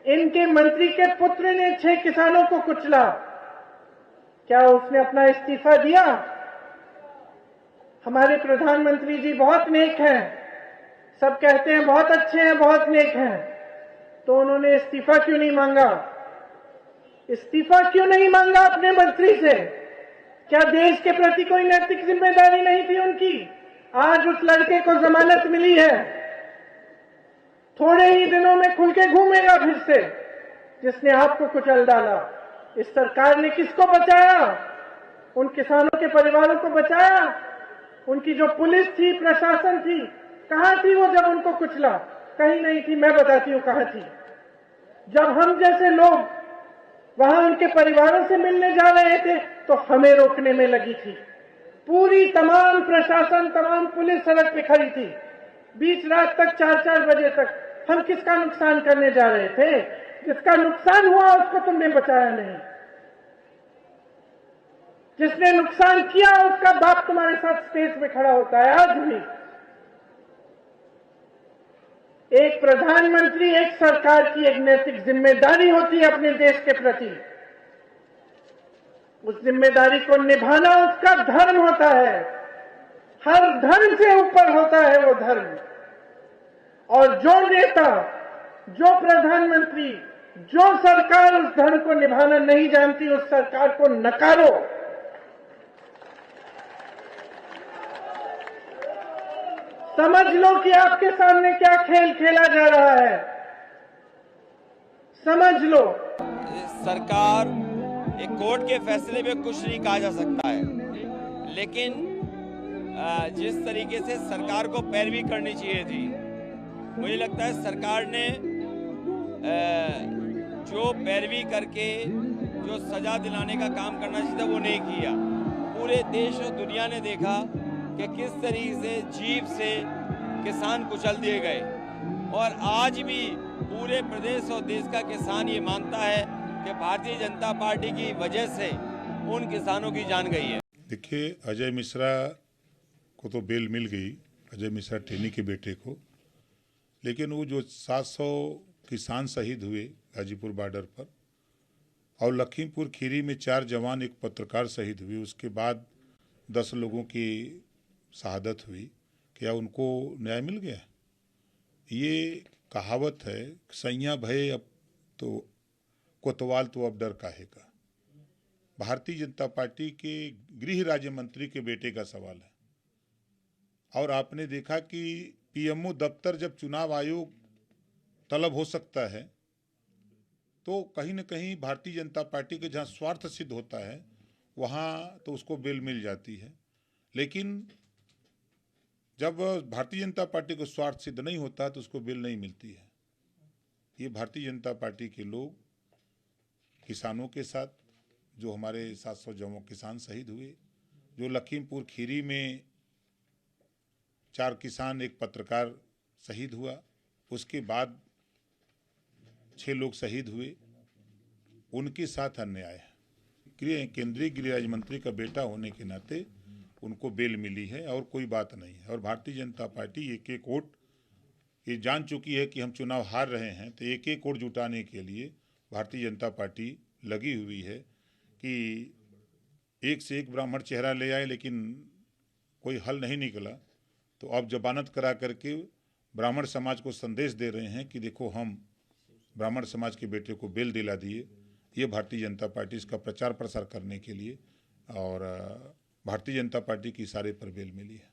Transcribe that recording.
इनके मंत्री के पुत्र ने 6 किसानों को कुचला, क्या उसने अपना इस्तीफा दिया? हमारे प्रधानमंत्री जी बहुत नेक हैं, सब कहते हैं बहुत अच्छे हैं, बहुत नेक हैं, तो उन्होंने इस्तीफा क्यों नहीं मांगा? इस्तीफा क्यों नहीं मांगा अपने मंत्री से? क्या देश के प्रति कोई नैतिक जिम्मेदारी नहीं थी उनकी? आज उस लड़के को जमानत मिली है, थोड़े ही दिनों में खुल के घूमेगा फिर से, जिसने आपको कुचल डाला। इस सरकार ने किसको बचाया? उन किसानों के परिवारों को बचाया? उनकी जो पुलिस थी, प्रशासन थी, कहां थी वो जब उनको कुचला? कहीं नहीं थी। मैं बताती हूं कहां थी। जब हम जैसे लोग वहां उनके परिवारों से मिलने जा रहे थे तो हमें रोकने में लगी थी। पूरी तमाम प्रशासन, तमाम पुलिस सड़क पे खड़ी थी, बीच रात तक, 4-4 बजे तक। हम किसका नुकसान करने जा रहे थे? जिसका नुकसान हुआ उसको तुमने बचाया नहीं। जिसने नुकसान किया उसका बाप तुम्हारे साथ स्टेज पे खड़ा होता है आज भी। एक प्रधानमंत्री, एक सरकार की एक नैतिक जिम्मेदारी होती है अपने देश के प्रति। उस जिम्मेदारी को निभाना उसका धर्म होता है। हर धर्म से ऊपर होता है वो धर्म। और जो नेता, जो प्रधानमंत्री, जो सरकार उस धर्म को निभाना नहीं जानती, उस सरकार को नकारो। समझ लो कि आपके सामने क्या खेल खेला जा रहा है, समझ लो। सरकार, एक कोर्ट के फैसले में कुछ नहीं कहा जा सकता है, लेकिन जिस तरीके से सरकार को पैरवी करनी चाहिए थी, मुझे लगता है सरकार ने जो पैरवी करके जो सजा दिलाने का काम करना चाहिए था वो नहीं किया। पूरे देश और दुनिया ने देखा कि किस तरीके से जीप से किसान कुचल दिए गए, और आज भी पूरे प्रदेश और देश का किसान ये मानता है कि भारतीय जनता पार्टी की वजह से उन किसानों की जान गई है। देखिए, अजय मिश्रा को तो बेल मिल गई, अजय मिश्रा टेनी के बेटे को, लेकिन वो जो 700 किसान शहीद हुए गाजीपुर बॉर्डर पर, और लखीमपुर खीरी में 4 जवान, एक पत्रकार शहीद हुए, उसके बाद 10 लोगों की शहादत हुई, क्या उनको न्याय मिल गया? ये कहावत है, सैया भय अब तो कोतवाल तो अब डर काहे का। भारतीय जनता पार्टी के गृह राज्य मंत्री के बेटे का सवाल है। और आपने देखा कि पीएमओ दफ्तर जब चुनाव आयोग तलब हो सकता है तो कहीं न कहीं भारतीय जनता पार्टी के जहां स्वार्थ सिद्ध होता है वहां तो उसको बेल मिल जाती है, लेकिन जब भारतीय जनता पार्टी को स्वार्थ सिद्ध नहीं होता तो उसको बेल नहीं मिलती है। ये भारतीय जनता पार्टी के लोग किसानों के साथ, जो हमारे 700 जवान किसान शहीद हुए, जो लखीमपुर खीरी में 4 किसान, एक पत्रकार शहीद हुआ, उसके बाद 6 लोग शहीद हुए, उनके साथ अन्याय है। केंद्रीय गृह राज्य मंत्री का बेटा होने के नाते उनको बेल मिली है और कोई बात नहीं है। और भारतीय जनता पार्टी एक एक वोट ये जान चुकी है कि हम चुनाव हार रहे हैं, तो एक एक वोट जुटाने के लिए भारतीय जनता पार्टी लगी हुई है कि एक से एक ब्राह्मण चेहरा ले आए, लेकिन कोई हल नहीं निकला। तो अब जमानत करा करके ब्राह्मण समाज को संदेश दे रहे हैं कि देखो, हम ब्राह्मण समाज के बेटे को बेल दिला दिए। ये भारतीय जनता पार्टी इसका प्रचार प्रसार करने के लिए, और भारतीय जनता पार्टी की इशारे पर बेल मिली है।